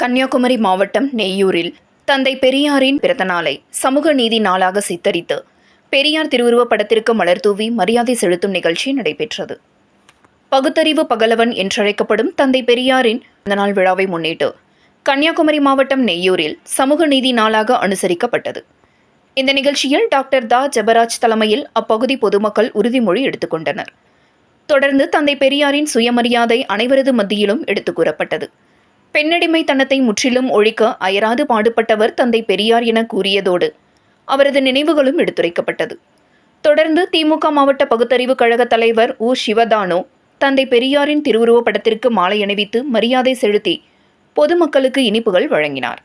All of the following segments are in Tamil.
கன்னியாகுமரி மாவட்டம் நெய்யூரில் தந்தை பெரியாரின் பிறந்த நாளை சமூக நீதி நாளாக சித்தரித்து பெரியார் திருவுருவப் படத்திற்கு மலர் தூவி மரியாதை செலுத்தும் நிகழ்ச்சி நடைபெற்றது. பகுத்தறிவு பகலவன் என்றழைக்கப்படும் தந்தை பெரியாரின் பிறந்தநாள் விழாவை முன்னிட்டு கன்னியாகுமரி மாவட்டம் நெய்யூரில் சமூக நீதி நாளாக அனுசரிக்கப்பட்டது. இந்த நிகழ்ச்சியில் டாக்டர் தா ஜெபராஜ் தலைமையில் அப்பகுதி பொதுமக்கள் உறுதிமொழி எடுத்துக்கொண்டனர். தொடர்ந்து தந்தை பெரியாரின் சுயமரியாதை அனைவரது மத்தியிலும் எடுத்துக் கூறப்பட்டது. பெண்ணடிமைத்தனத்தை முற்றிலும் ஒழிக்க அயராது பாடுபட்டவர் தந்தை பெரியார் என கூறியதோடு அவரது நினைவுகளும் எடுத்துரைக்கப்பட்டது. தொடர்ந்து திமுக மாவட்ட பகுத்தறிவு கழக தலைவர் உ. சிவதானு தந்தை பெரியாரின் திருவுருவப் படத்திற்கு மாலை அணிவித்து மரியாதை செலுத்தி பொதுமக்களுக்கு இனிப்புகள் வழங்கினார்.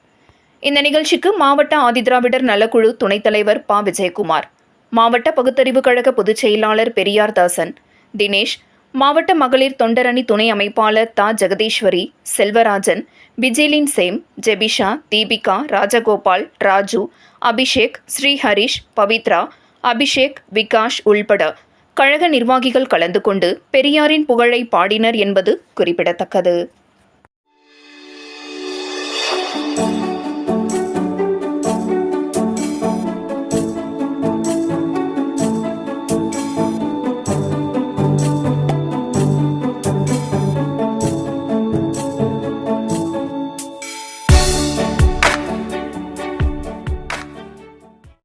இந்த நிகழ்ச்சிக்கு மாவட்ட ஆதிதிராவிடர் நலக்குழு துணைத் தலைவர் ப. விஜயகுமார், மாவட்ட பகுத்தறிவு கழக பொதுச் செயலாளர் பெரியார் தாசன், தினேஷ், மாவட்ட மகளிர் தொண்டரணி துணை அமைப்பாளர் தா. ஜெகதீஸ்வரி, செல்வராஜன், விஜிலின் சேம், ஜெபிஷா, தீபிகா, ராஜகோபால், ராஜு, அபிஷேக், ஸ்ரீஹரிஷ், பவித்ரா, அபிஷேக், விகாஷ் உள்பட கழக நிர்வாகிகள் கலந்து கொண்டு பெரியாரின் புகழை பாடினர் என்பது குறிப்பிடத்தக்கது.